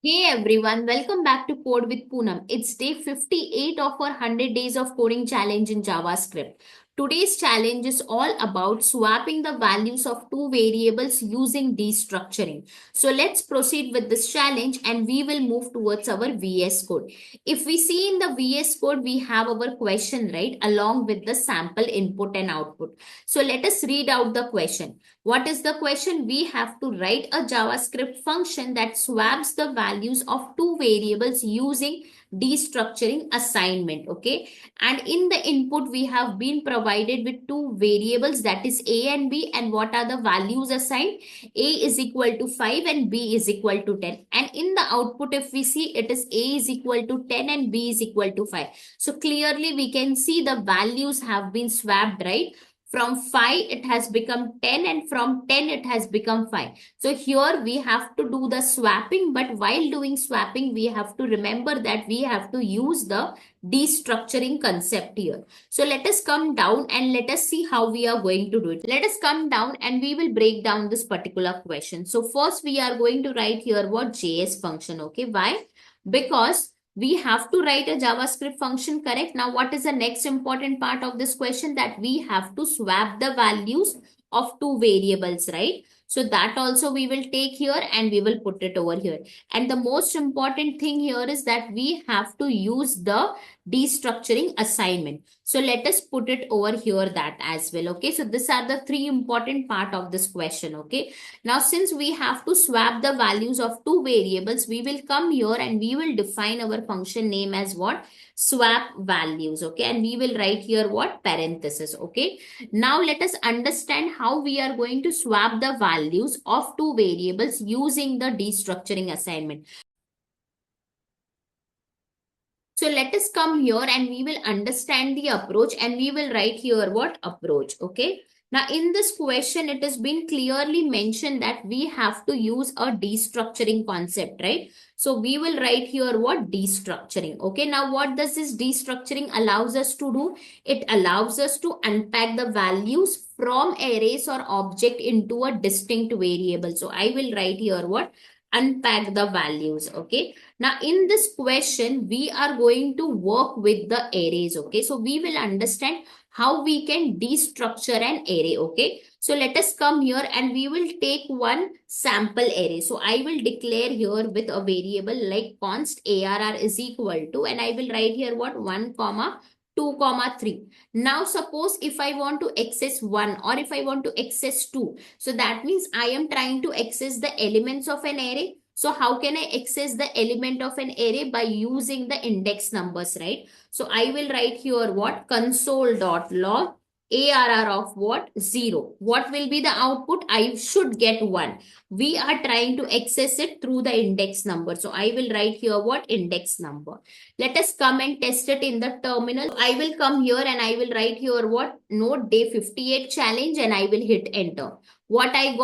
Hey everyone, welcome back to Code with Poonam. It's day 58 of our 100 days of coding challenge in JavaScript. Today's challenge is all about swapping the values of two variables using destructuring. So let's proceed with this challenge and we will move towards our VS Code. If we see in the VS Code, we have our question, right, along with the sample input and output. So let us read out the question. What is the question? We have to write a JavaScript function that swaps the values of two variables using destructuring assignment. Okay. And in the input, we have been provided with two variables, that is A and B. And what are the values assigned? A is equal to 5 and B is equal to 10. And in the output, if we see, it is A is equal to 10 and B is equal to 5. So clearly we can see the values have been swapped, right? From 5 it has become 10 and from 10 it has become 5. So here we have to do the swapping, but while doing swapping we have to remember that we have to use the destructuring concept here. So let us come down and let us see how we are going to do it. Let us come down and we will break down this particular question. So first we are going to write here what JS function. Okay, why? Because we have to write a JavaScript function, correct? Now, what is the next important part of this question? That we have to swap the values of two variables, right? So that also we will take here and we will put it over here. And the most important thing here is that we have to use the destructuring assignment. So let us put it over here that as well. Okay. So these are the three important part of this question. Okay. Now, since we have to swap the values of two variables, we will come here and we will define our function name as what? Swap values. Okay. And we will write here what? Parenthesis. Okay. Now, let us understand how we are going to swap the values of two variables using the destructuring assignment. So let us come here and we will understand the approach and we will write here what approach. Okay. Now in this question, it has been clearly mentioned that we have to use a destructuring concept, right? So we will write here what destructuring. Okay. Now what does this destructuring allows us to do? It allows us to unpack the values from arrays or object into a distinct variable. So I will write here what? Unpack the values. Okay. Now, in this question, we are going to work with the arrays. Okay. So, we will understand how we can destructure an array. Okay. So, let us come here and we will take one sample array. So, I will declare here with a variable like const arr is equal to, and I will write here what 1 comma 2 comma 3. Now, suppose if I want to access 1 or if I want to access 2. So, that means I am trying to access the elements of an array. So how can I access the element of an array? By using the index numbers, right? So I will write here what? Console.log ARR of what? 0. What will be the output? I should get 1. We are trying to access it through the index number. So I will write here what? Index number. Let us come and test it in the terminal. I will come here and I will write here what? Node day 58 challenge and I will hit enter. What I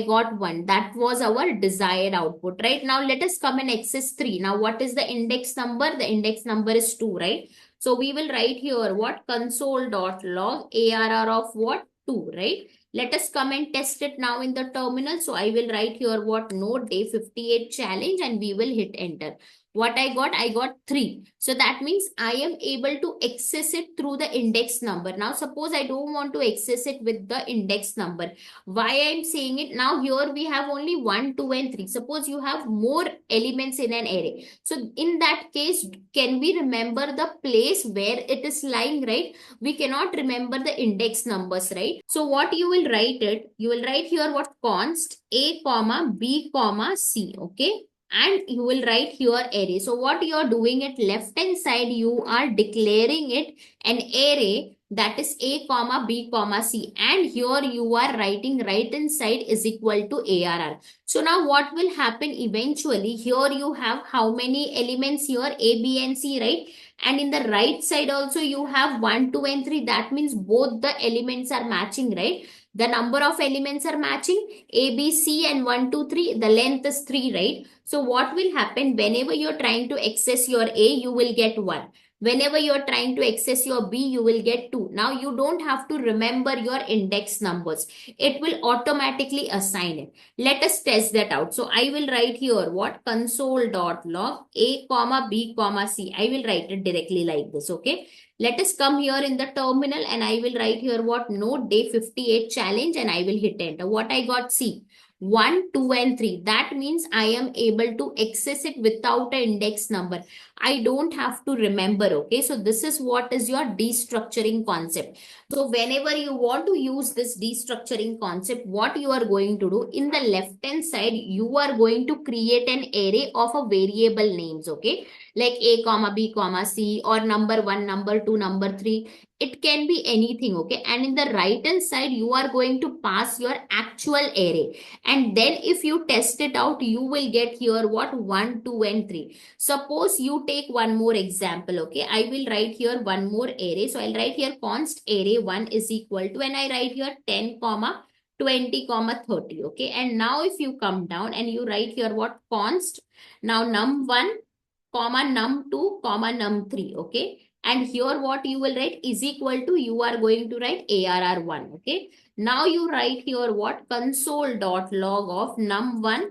got 1. That was our desired output, right? Now let us come and access 3. Now what is the index number? The index number is 2, right? So we will write here what? Console.log ARR of what? 2, right? Let us come and test it now in the terminal. So I will write here what? Node day 58 challenge and we will hit enter. What I got 3. So that means I am able to access it through the index number. Now suppose I don't want to access it with the index number. Why I'm saying it? Now here we have only 1, 2 and 3. Suppose you have more elements in an array. So in that case, can we remember the place where it is lying, right? We cannot remember the index numbers, right? So what you will write it? You will write here what? Const A comma B comma C. Okay. And you will write here array. So what you are doing at left hand side, you are declaring it an array that is A comma B comma C, and here you are writing right hand side is equal to ARR. So now what will happen eventually? Here you have how many elements here? A, B and C, right? And in the right side also you have 1, 2 and 3. That means both the elements are matching, right? The number of elements are matching, A, B, C and 1, 2, 3. The length is 3, right? So what will happen whenever you're trying to access your A, you will get 1. Whenever you're trying to access your B, you will get 2. Now you don't have to remember your index numbers. It will automatically assign it. Let us test that out. So I will write here what? Console.log A comma B comma C. I will write it directly like this. Okay. Let us come here in the terminal and I will write here what? Node day 58 challenge and I will hit enter. What I got? C. 1, 2, and 3. That means I am able to access it without an index number. I don't have to remember. Okay. So this is what is your destructuring concept. So whenever you want to use this destructuring concept, what you are going to do in the left hand side, you are going to create an array of a variable names. Okay. Like A comma B comma C or number 1, number 2, number 3. It can be anything. Okay. And in the right hand side, you are going to pass your actual array. And then if you test it out, you will get here what? 1, 2, and 3. Suppose you take one more example. Okay. I will write here one more array. So I'll write here const array 1 is equal to, and I write here 10 comma 20 comma 30. Okay. And now if you come down and you write here what? Const. Now num1 comma num2 comma num3. Okay. And here what you will write is equal to, you are going to write ARR1. Okay. Now you write here what? Console.log of num1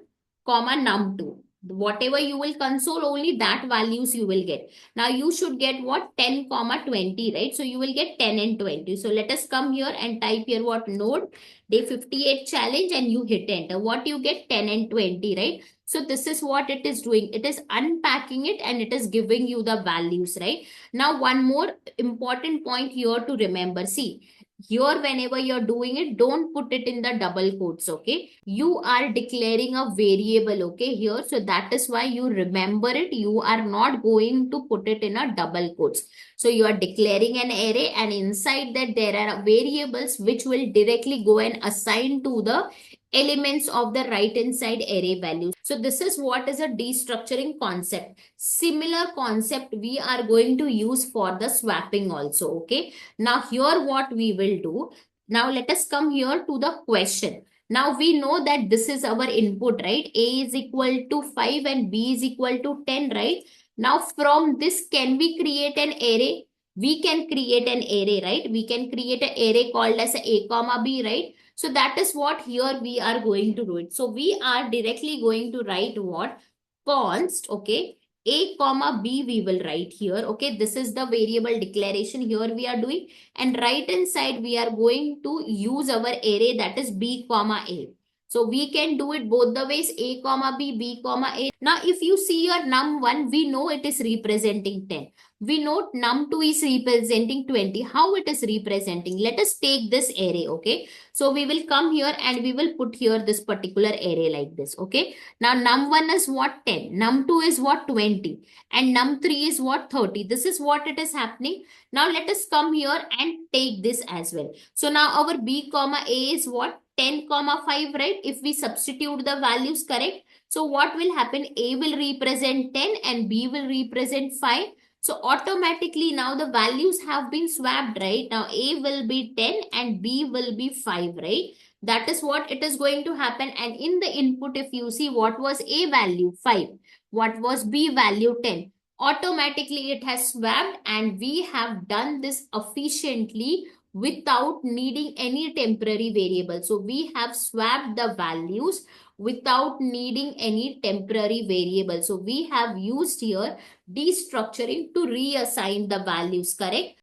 comma num2. Whatever you will console, only that values you will get. Now you should get what? 10 comma 20, right? So you will get 10 and 20. So let us come here and type here what? Node day 58 challenge and you hit enter. What you get? 10 and 20, right? So this is what it is doing. It is unpacking it and it is giving you the values, right? Now one more important point here to remember. See, here whenever you're doing it, don't put it in the double quotes. Okay. You are declaring a variable. Okay. Here. So that is why you remember it. You are not going to put it in a double quotes. So you are declaring an array and inside that there are variables which will directly go and assign to the elements of the right hand side array values. So this is what is a destructuring concept. Similar concept we are going to use for the swapping also. Okay. Now here what we will do. Now let us come here to the question. Now we know that this is our input, right? A is equal to 5 and B is equal to 10, right? Now from this, can we create an array? We can create an array, right? We can create an array called as A comma B, right? So that is what here we are going to do it. So we are directly going to write what? Const, okay, A comma B we will write here. Okay, this is the variable declaration here we are doing. And right hand side we are going to use our array, that is B comma A. So we can do it both the ways, A comma B, B comma A. Now if you see your num1, we know it is representing 10. We know num2 is representing 20. How it is representing? Let us take this array, okay? So we will come here and we will put here this particular array like this, okay? Now num1 is what? 10. Num2 is what? 20. And num3 is what? 30. This is what it is happening. Now let us come here and take this as well. So now our B comma A is what? 10 comma 5, right? If we substitute the values, correct? So what will happen? A will represent 10 and B will represent 5. So automatically now the values have been swapped, right? Now A will be 10 and B will be 5, right? That is what it is going to happen. And in the input, if you see, what was A value? 5. What was B value? 10. Automatically it has swapped and we have done this efficiently without needing any temporary variable. So we have swapped the values without needing any temporary variable. So we have used here destructuring to reassign the values, correct?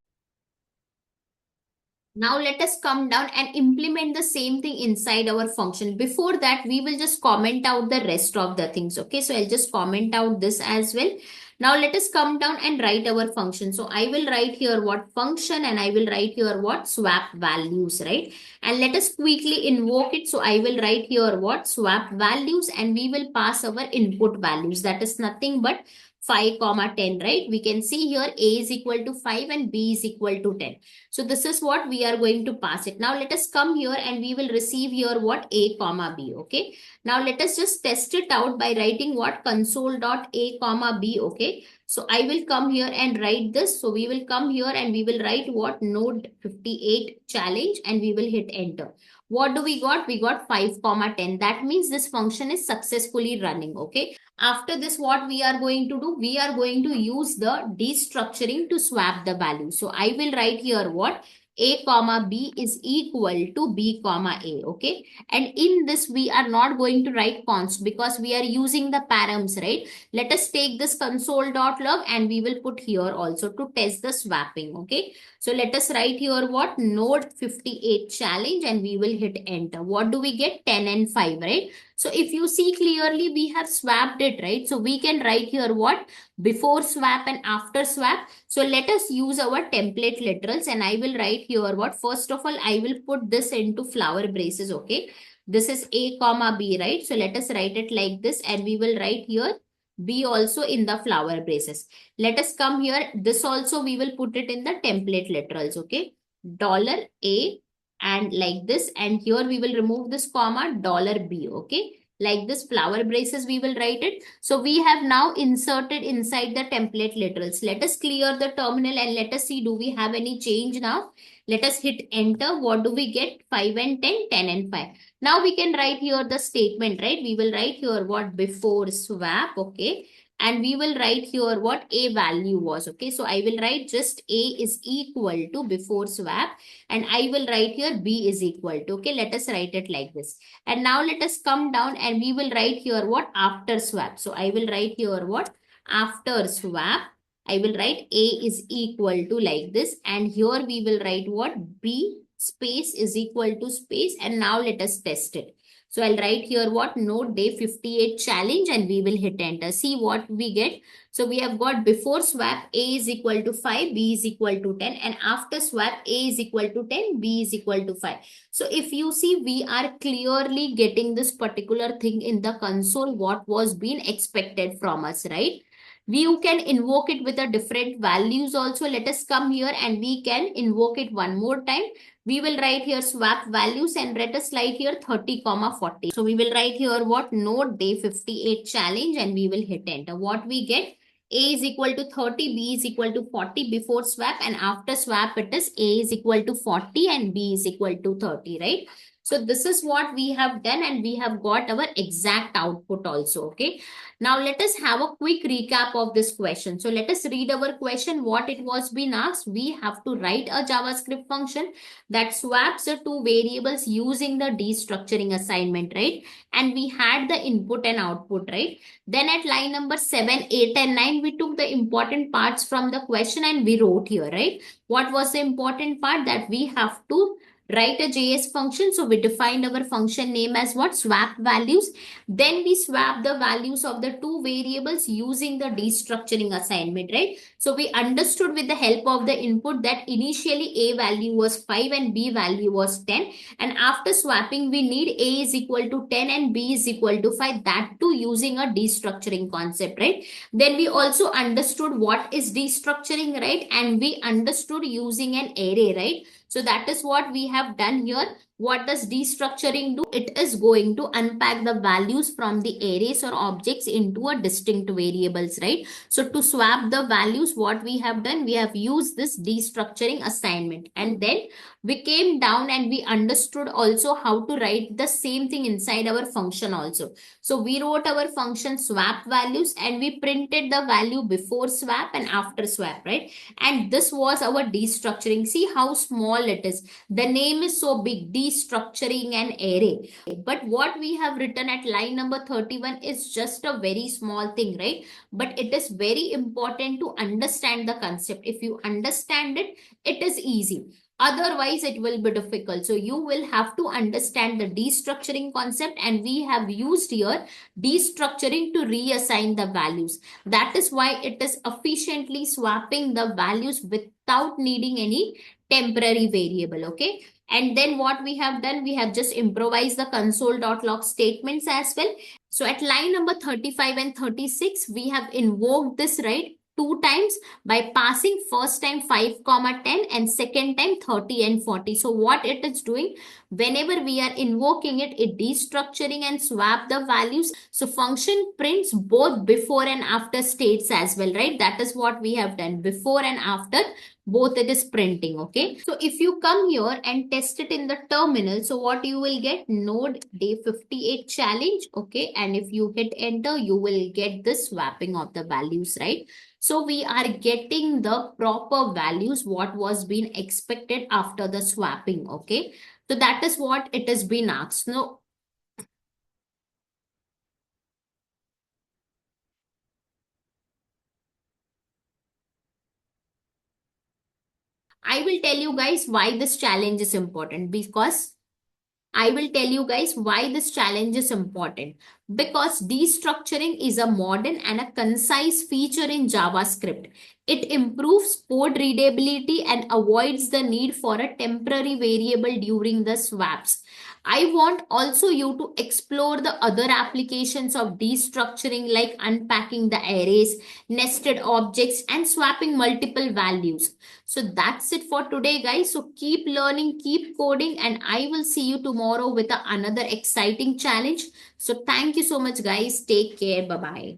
Now let us come down and implement the same thing inside our function. Before that, we will just comment out the rest of the things. Okay, so I'll just comment out this as well. Now let us come down and write our function. So I will write here what? Function, and I will write here what? Swap values, right? And let us quickly invoke it. So I will write here what? Swap values, and we will pass our input values. That is nothing but 5 comma 10, right? We can see here A is equal to 5 and B is equal to 10. So this is what we are going to pass it. Now let us come here and we will receive here what? A comma B. Okay. Now let us just test it out by writing what? Console.A comma B. Okay. So I will come here and write this. So we will come here and we will write what? Node 58 challenge, and we will hit enter. What do we got? We got 5 comma 10. That means this function is successfully running. Okay. After this, what we are going to do? We are going to use the destructuring to swap the value. So I will write here what? A comma B is equal to B comma A. Okay. And in this, we are not going to write const because we are using the params, right? Let us take this console.log and we will put here also to test the swapping. Okay. So let us write here what? Node 58 challenge, and we will hit enter. What do we get? 10 and 5, right? So if you see clearly, we have swapped it, right? So we can write here what? Before swap and after swap. So let us use our template literals, and I will write here what? First of all, I will put this into flower braces, okay? This is A comma B, right? So let us write it like this, and we will write here B also in the flower braces. Let us come here. This also we will put it in the template literals, okay? Dollar $A and like this, and here we will remove this comma, dollar $B, okay? Like this flower braces we will write it. So we have now inserted inside the template literals. Let us clear the terminal and let us see, do we have any change now? Let us hit enter. What do we get? 5 and 10, 10 and 5. Now we can write here the statement, right? We will write here what? Before swap, okay? And we will write here what A value was, okay? So I will write just A is equal to before swap, and I will write here B is equal to, okay? Let us write it like this. And now let us come down and we will write here what? After swap. So I will write here what? After swap. I will write A is equal to like this, and here we will write what? B space is equal to space, and now let us test it. So I'll write here what? Node day 58 challenge, and we will hit enter. See what we get. So we have got before swap A is equal to 5, B is equal to 10, and after swap A is equal to 10, B is equal to 5. So if you see, we are clearly getting this particular thing in the console, what was being expected from us, right? You can invoke it with a different values also. Let us come here and we can invoke it one more time. We will write here swap values, and let us write here 30 comma 40. So we will write here what? Node day 58 challenge, and we will hit enter. What we get? A is equal to 30, B is equal to 40 before swap, and after swap it is A is equal to 40 and B is equal to 30, right? So this is what we have done, and we have got our exact output also, okay? Now let us have a quick recap of this question. So let us read our question, what it was being asked. We have to write a JavaScript function that swaps the two variables using the destructuring assignment, right? And we had the input and output, right? Then at line number 7, 8 and 9, we took the important parts from the question and we wrote here, right? What was the important part? That we have to write a JS function. So we defined our function name as what? Swap values. Then we swap the values of the two variables using the destructuring assignment, right? So we understood with the help of the input that initially A value was 5 and B value was 10. And after swapping, we need A is equal to 10 and B is equal to 5. That too using a destructuring concept, right? Then we also understood what is destructuring, right? And we understood using an array, right? So that is what we have done here. What does destructuring do? It is going to unpack the values from the arrays or objects into a distinct variables, right? So to swap the values, what we have done, we have used this destructuring assignment. And then we came down and we understood also how to write the same thing inside our function also. So we wrote our function swap values and we printed the value before swap and after swap, right? And this was our destructuring. See how small it is. The name is so big, destructuring an array. But what we have written at line number 31 is just a very small thing, right? But it is very important to understand the concept. If you understand it, it is easy. Otherwise, it will be difficult. So you will have to understand the destructuring concept, and we have used here destructuring to reassign the values. That is why it is efficiently swapping the values without needing any temporary variable, okay? And then what we have done, we have just improvised the console.log statements as well. So at line number 35 and 36, we have invoked this, right? 2 times by passing first time 5 comma 10 and second time 30 and 40. So what it is doing, Whenever we are invoking it, it destructuring and swap the values. So function prints both before and after states as well, right? That is what we have done. Before and after, both it is printing. Okay, so if you come here and test it in the terminal, so what you will get, node day 58 challenge. Okay, and if you hit enter, you will get the swapping of the values, right? So we are getting the proper values what was being expected after the swapping. Okay, so that is what it has been asked. Now I will tell you guys why this challenge is important, because I will tell you guys why this challenge is important. Because destructuring is a modern and a concise feature in JavaScript. It improves code readability and avoids the need for a temporary variable during the swaps. I want also you to explore the other applications of destructuring, like unpacking the arrays, nested objects, and swapping multiple values. So that's it for today, guys. So keep learning, keep coding, and I will see you tomorrow with another exciting challenge. So thank you so much, guys. Take care. Bye bye.